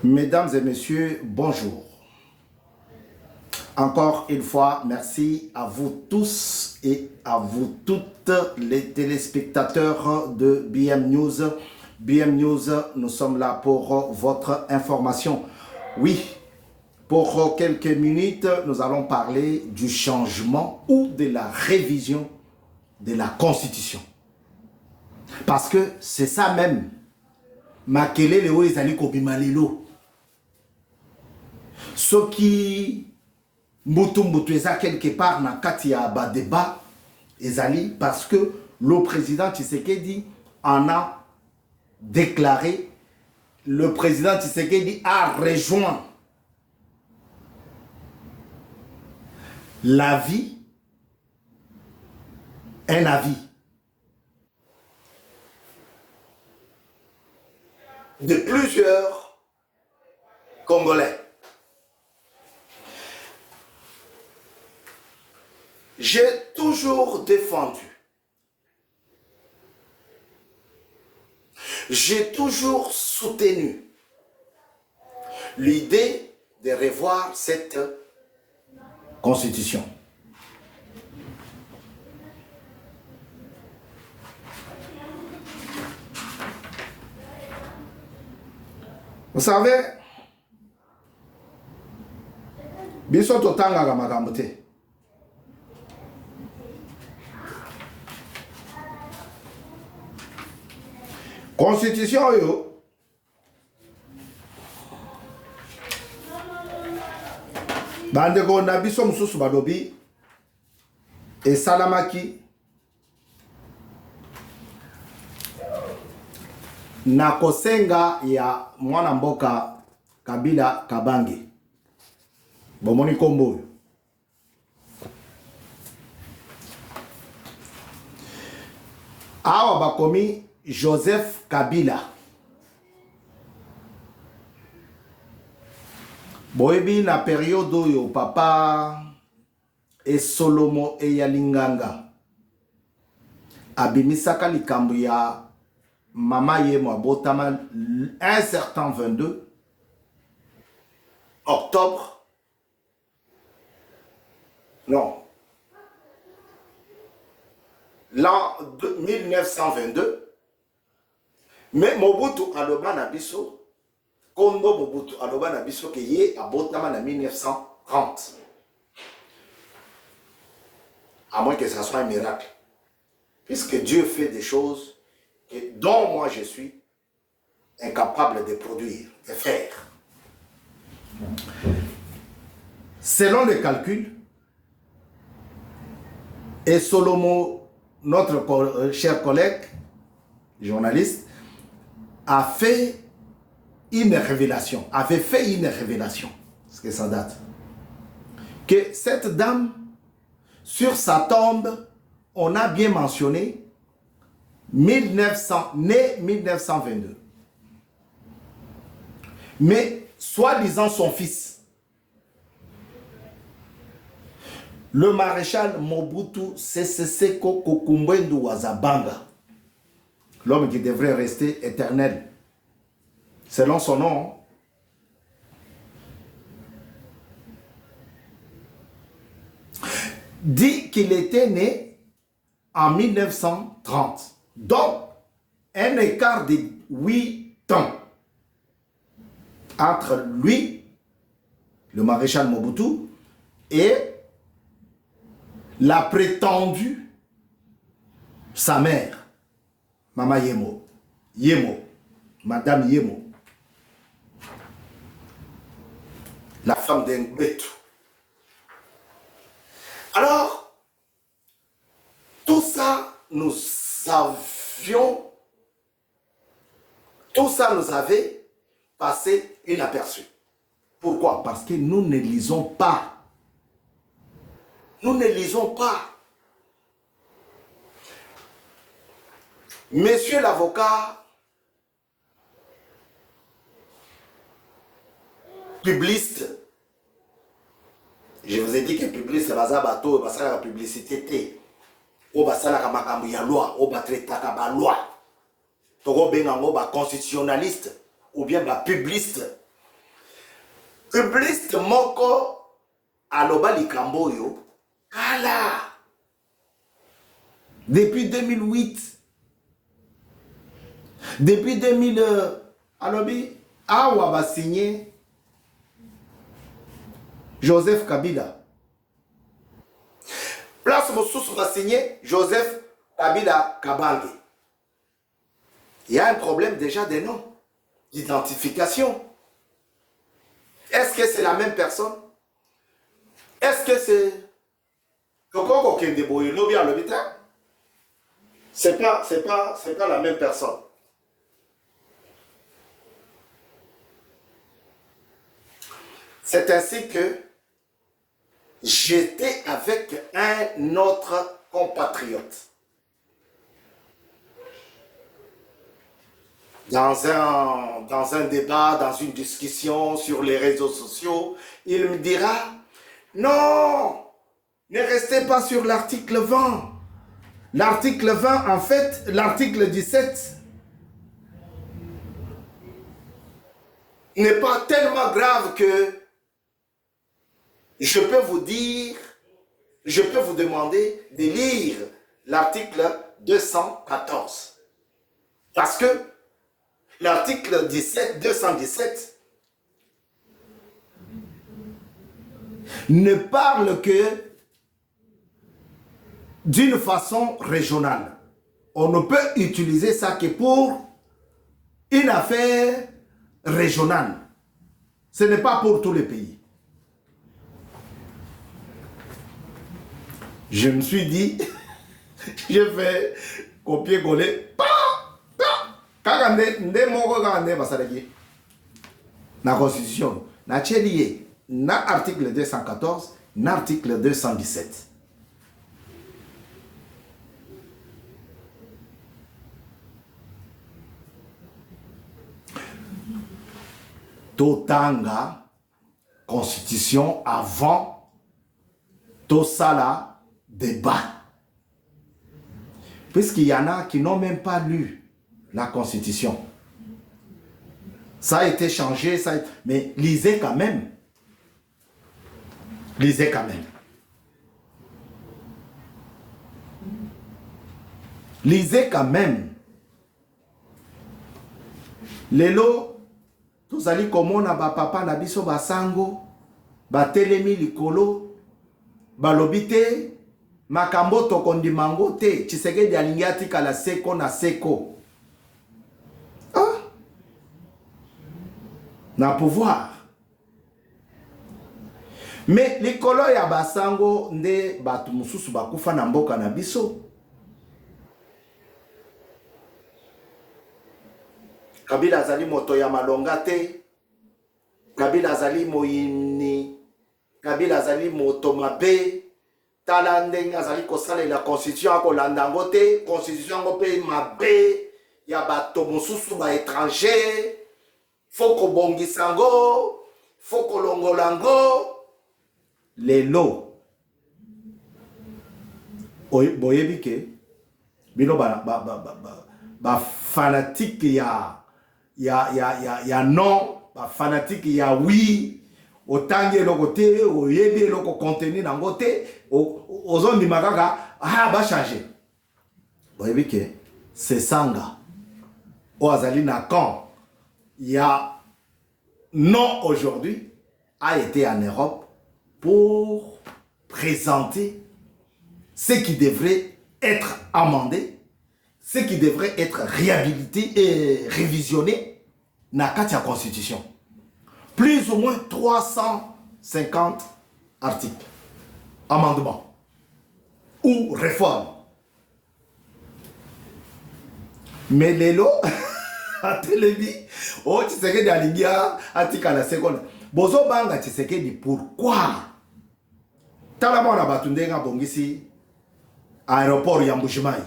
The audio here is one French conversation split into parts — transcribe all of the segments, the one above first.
Mesdames et messieurs, bonjour. Encore une fois, merci à vous tous et à vous toutes les téléspectateurs de BM News. BM News, nous sommes là pour votre information. Oui, pour quelques minutes, nous allons parler du changement ou de la révision de la Constitution. Parce que c'est ça même. Makelele o ezali kobimalelo. Ce qui mbutu eza quelque part na kati ya ba débat ezali parce que le président Tshisekedi en a déclaré, le président Tshisekedi a rejoint l'avis, un avis de plusieurs Congolais. J'ai toujours défendu, j'ai toujours soutenu l'idée de revoir cette constitution. Vous savez, biso totangaka makambo te. Constitution yo bandeko na biso mususu balobi esalamaki na kosenga ya mwana mboka Kabila Kabange. Bomoni kombo oyo. Awa bakomi Joseph Kabila. Boyebi na période oyo papa et Solomo et Yalinganga abimisaka likambo ya mama yemo botama un certain 22 octobre. Non. L'an 1922. Mais Mobutu aloba na biso, Kondo Mobutu aloba na biso ke ye abotama na 1930. À moins que ça soit un miracle. Puisque Dieu fait des choses dont moi je suis incapable de produire, de faire. Selon les calculs, et Solomo, notre cher collègue, journaliste, a fait une révélation, avait fait une révélation, parce que ça date, que cette dame, sur sa tombe, on a bien mentionné 1900, né 1922. Mais, soi-disant son fils, le maréchal Mobutu Sese Seko Kukumbwendu Wazabanga, l'homme qui devrait rester éternel, selon son nom, dit qu'il était né en 1930. Donc, un écart de 8 ans entre lui, le maréchal Mobutu, et la prétendue, sa mère, Mama Yemo, Madame Yemo, la femme d'Engbetu. Alors, tout ça, nous avait passé inaperçu. Pourquoi? Parce que nous ne lisons pas. Nous ne lisons pas. Monsieur l'avocat, publiciste, je vous ai dit que publiciste, c'est la publicité. O basala ka makambo ya loi, o batreta ka ba loi. Toko benga ngo ba constitutionnaliste ou bien ba publiciste. Bibliste moko aloba likambo yo kala depuis 2008 depuis 2000 alobi awa ba signé Joseph Kabila place mosusu ba signé Joseph Kabila Kabange. Il y a un problème déjà des noms, d'identification. Est-ce que c'est la même personne? Est-ce que c'est... C'est pas la même personne. C'est ainsi que j'étais avec un autre compatriote. Dans un débat, dans une discussion sur les réseaux sociaux, il me dira, non, ne restez pas sur l'article 20. L'article 20, en fait, l'article 17 n'est pas tellement grave que je peux vous dire, je peux vous demander de lire l'article 214. Parce que l'article 217 ne parle que d'une façon régionale. On ne peut utiliser ça que pour une affaire régionale. Ce n'est pas pour tous les pays. Je me suis dit, je vais copier-coller. La Constitution, na lié na article 214, na article 217. Totanga Constitution avant Tosala débat. Puisqu'il y en a qui n'ont même pas lu la Constitution. Ça a été changé, mais lisez quand même. Lisez quand même. Lisez quand même. Lelo, tous allez comme ba papa na biso basango, ba telemi likolo, ba lobite, makambo tokondi mango te, Tshisekedi alingi atikala seko na seko. Na pouvoir. Mais likolo ya basango nde batu mususu bakufa na mboka na biso. Kabila azali moto ya malonga te. Kabila azali moyini. Kabila azali moto mabe. Tala ndenge azali kosala la constitution akolanda ngo te. Constitution ngo pe mabe ya bato mususu ba étranger. Foko bongisango, foko longolango, lelo. Boyebike, bino ba fanatique ya non, ba fanatique ya oui, otangi eloko te, oyebi eloko contenu nango te, ozondi makaka, ba changer. Boyebike, c'est sanga. O azali na camp. Il y a non aujourd'hui a été en Europe pour présenter ce qui devrait être amendé, ce qui devrait être réhabilité et révisionné dans la Constitution. Plus ou moins 350 articles, amendements ou réformes. Mais les lots à télévi, oh Tshisekedi alingia atika la seconde. Bozo banga Tshisekedi pourquoi? Talama na batundenga bongisi aéroport ya Mbujimayi.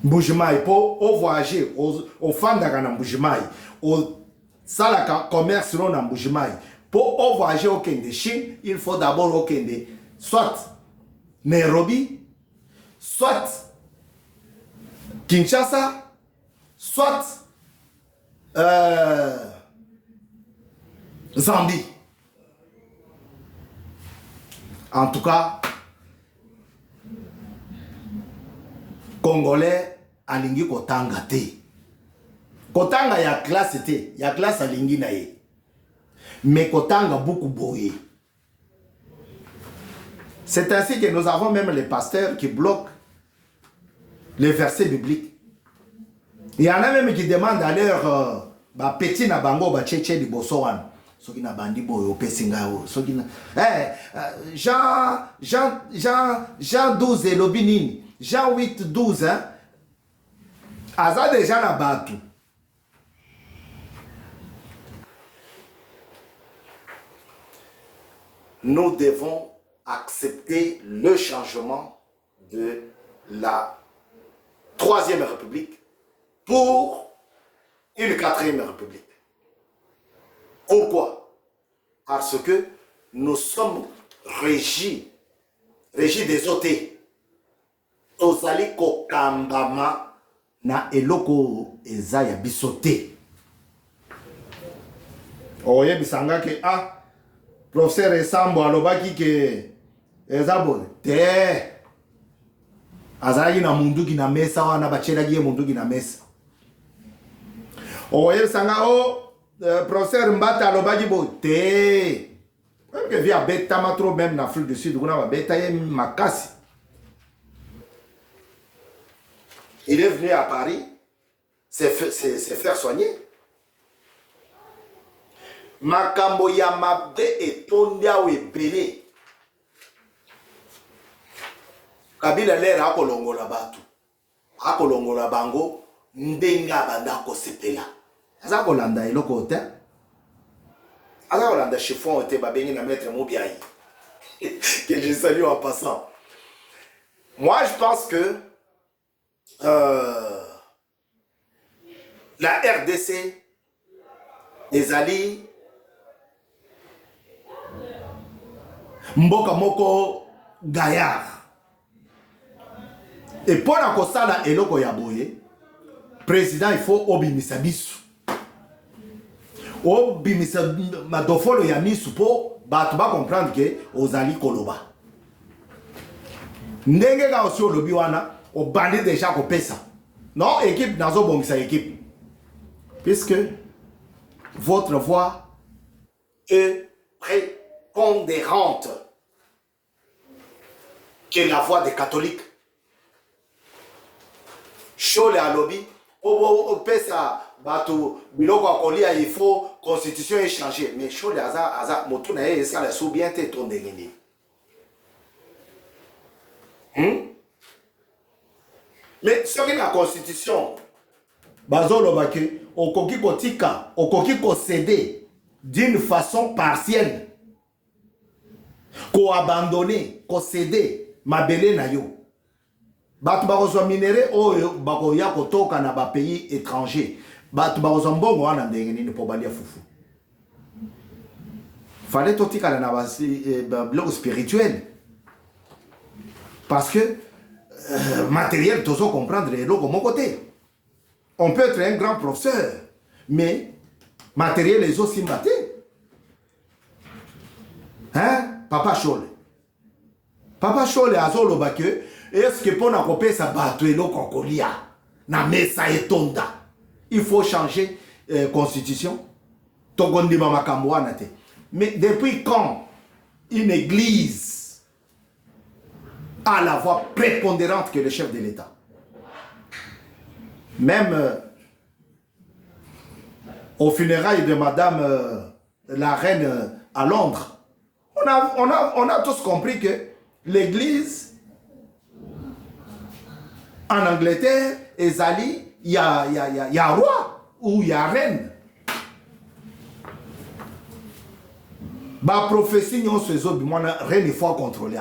Mbujimayi po o voyager o fandaka na Mbujimayi, o salaka commerce no na Mbujimayi. Po o voyager au Kende Chine, il faut d'abord au Kende soit Nairobi, soit Kinshasa, soit Zambie. En tout cas, Congolais alingi kotanga te. Kotanga ya classe te, ya classe alingi na ye. Mais kotanga beaucoup boye. C'est ainsi que nous avons même les pasteurs qui bloquent les versets bibliques. Il y en a même qui demandent à leur petit na bango ba tchétché di bosowan. Soki na bandi boyo pesinga o. Soki na Jean 12 et lobinini. Jean 8 12 hein. Aza déjà na batu. Nous devons accepter le changement de la Troisième République pour une Quatrième République. Pourquoi? Parce que nous sommes régis des ôtés. Ozali kokambama na eloko eza ya bisote. Oye bisanga ke professeur Esambo alobaki ke ezabo te azali na munduki na mesa wana bachelaki ye munduki na mesa. Oye bisanga professeur Mbata alobaki bo te même que via betama trop même na Afrique du Sud kuna ba beta ye makasi. Il est venu à Paris se faire soigner. Makambo ya mabe etondia webele. Kabila lera akolongola batu. Akolongola bango ndenga banda ko sepela. Aza kolanda eloko te. Aza kolanda chiffon te babengi na maître Mobiayi. Que je salue en passant. Moi je pense que la RDC les alliés Mboka moko gaillard. Et pour la kosala eloko ya boye, président il faut obimisa bisu. Obimisa madofolo ya misu po batu ba comprendre que ozali koloba. Ndenge ga osi olobi wana o bandi déjà ko pesa. Non, équipe nazo bongisa équipe. Puisque votre voix est prépondérante que la voix des catholiques. Chole à lobby, au pesa bato biloko akolia il faut constitution échanger. Mais chole aza motu na ye ça la sou bien te ton dengeni. Mais sur la constitution, bazolo baki okoki kotika, okoki ko céder d'une façon partielle. Ko abandonner, ko céder mabele na yo. Batu bakozwa minéraux oyo bakoya kotoka na ba pays étrangers. Batu bakozwa mbongo wana ndenge nini po balia fufu. Fallait totika na ba bloc spirituel. Parce que matériel tozo comprendre le logo mon côté. On peut être un grand professeur, mais matériel les aussi mbaté. Hein? Papa Chole. Papa Chole azolo bake. Est-ce que pour na kopé sa bato et loko kolia na mesa etonda. Il faut changer constitution. Togondi mama kamwana te. Mais depuis quand une église a la voix prépondérante que le chef de l'État? Même au funérailles de madame la reine à Londres, on a tous compris que l'église en Angleterre, Ezali, il y a roi ou il y a reine. Ma prophétie, nous sommes reine, il faut contrôler.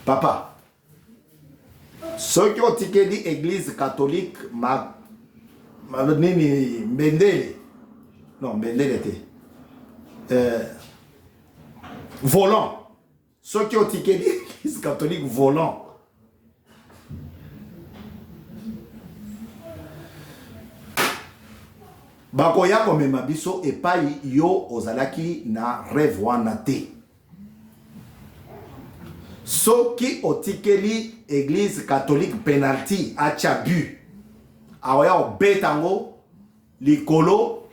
Papa, ceux qui ont tiqué l'église catholique, Mbendele, non, Mbendele était volant. Ceux qui ont tiqué l'église catholique volant. bakoya komema biso epai yo ozalaki na rêve wana te. Soki otikeli église catholique penalty acha but aoya obetango likolo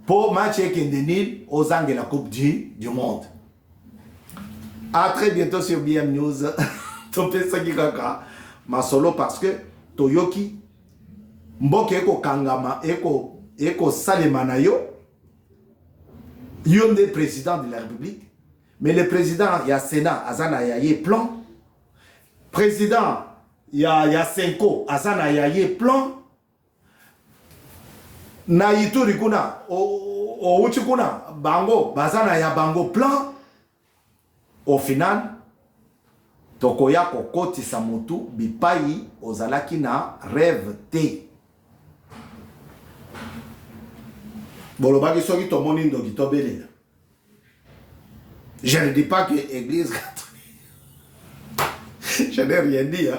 po match ekende nil ozange la coupe du monde. À très bientôt sur BM News. Topesa kikaka masolo parce que toyoki mboke eko kangama eko salema na yo yo nde président de la République. Mais le président, il y a Sénat, Azana Yaye plan. Président, il y a Senko, Azana Yaye plan. Na Ituri kuna, o Uchikuna, Bango, Bazana ya Bango plan. Au final, Tokoya Kokoti Samutu, Bipayi, Ozalaki na rêve te. Bolobaki soki tomoni ndoki tobelela. Je ne dis pas que l'église catholique. Je n'ai rien dit.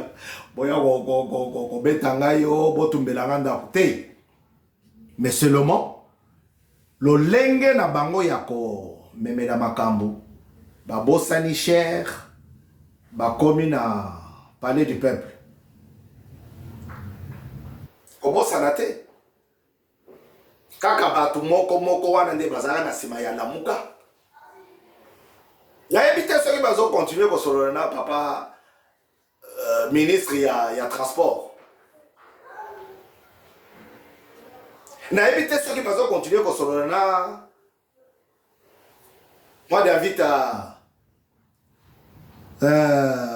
Mais seulement, le lenge na bango yako memeda makambu, ba bosani cher, ba komi na palais du peuple. Comment ça n'a été? Kaka batu moko wana nde bazala na sima ya lamuka. Il y a évité ceux qui vont continuer pour se papa ministre il y a transport. Il y a évité ceux qui vont continuer pour se moi j'invite à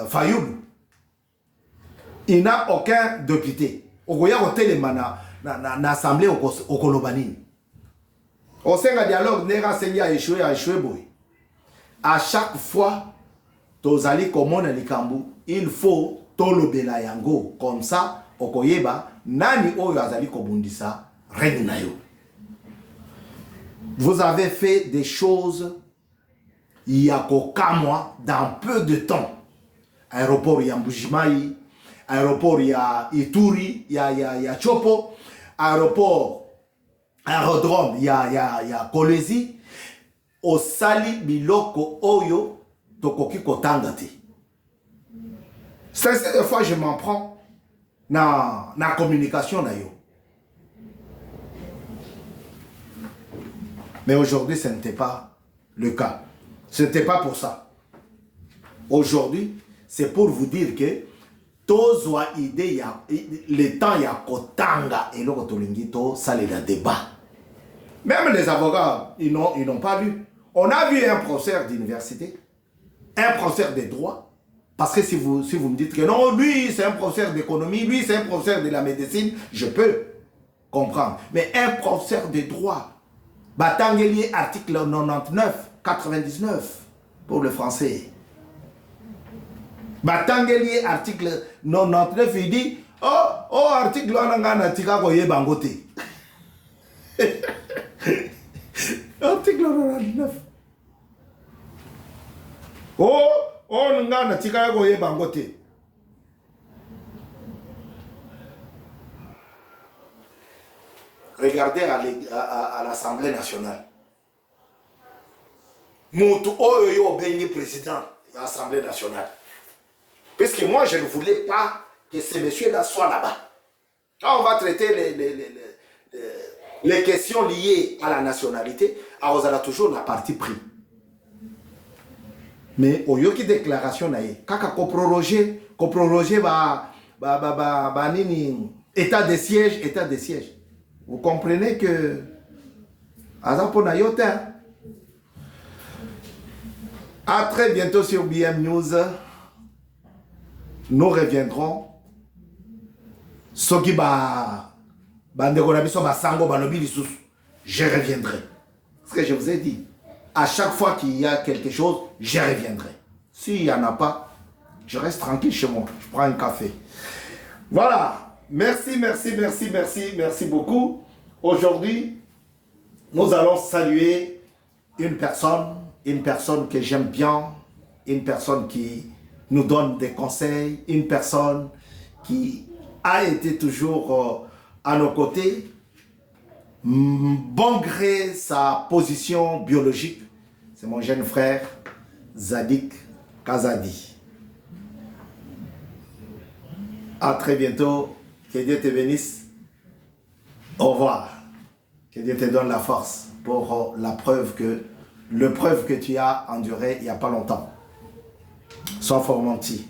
Fayoum. Il n'a aucun député. Au Goya au télémana na assemblée au Kolobani. Au sein de dialogue n'est renseigné à échouer boy. À chaque fois, tozali komona likambu, il faut tolobela yango comme ça okoyeba nani oyo azali kobundisa règne na yo. Vous avez fait des choses yakokamwa dans peu de temps. Aéroport ya Mbujimayi, aéroport ya Ituri, ya Chopo, aérodrome ya Kolwezi. Au sali biloko oyo tokoki kotanga te. Cette fois je m'en prends na communication na yo. Mais aujourd'hui ce n'était pas le cas. Ce n'était pas pour ça. Aujourd'hui c'est pour vous dire que tozwa idée ya le temps ya kotanga et loko tolingi to salela débat. Même les avocats ils n'ont pas lu. On a vu un professeur d'université, un professeur de droit, parce que si vous me dites que non, lui c'est un professeur d'économie, lui c'est un professeur de la médecine, je peux comprendre. Mais un professeur de droit, Batangeli article 99, 99 pour le français. Batangeli article 99, il dit, oh article 99, article 99. Regardez à l'Assemblée nationale. Moutou Oyo Bengi président de l'Assemblée nationale. Parce que moi je ne voulais pas que ce monsieur-là soit là-bas. Quand on va traiter les questions liées à la nationalité, on a toujours la partie pris. Mais au yoki déclaration naïe, kaka coproroger nini état de siège. Vous comprenez que azapona yota. À très bientôt sur BM News. Nous reviendrons. Soki je reviendrai. Ce que je vous ai dit. À chaque fois qu'il y a quelque chose, je reviendrai. S'il n'y en a pas, je reste tranquille chez moi. Je prends un café. Voilà. Merci beaucoup. Aujourd'hui, nous allons saluer une personne que j'aime bien, une personne qui nous donne des conseils, une personne qui a été toujours à nos côtés. bon gré sa position biologique. C'est mon jeune frère, Zadik Kazadi. À très bientôt. Que Dieu te bénisse. Au revoir. Que Dieu te donne la force pour le preuve que tu as enduré il n'y a pas longtemps. Sois fort menti.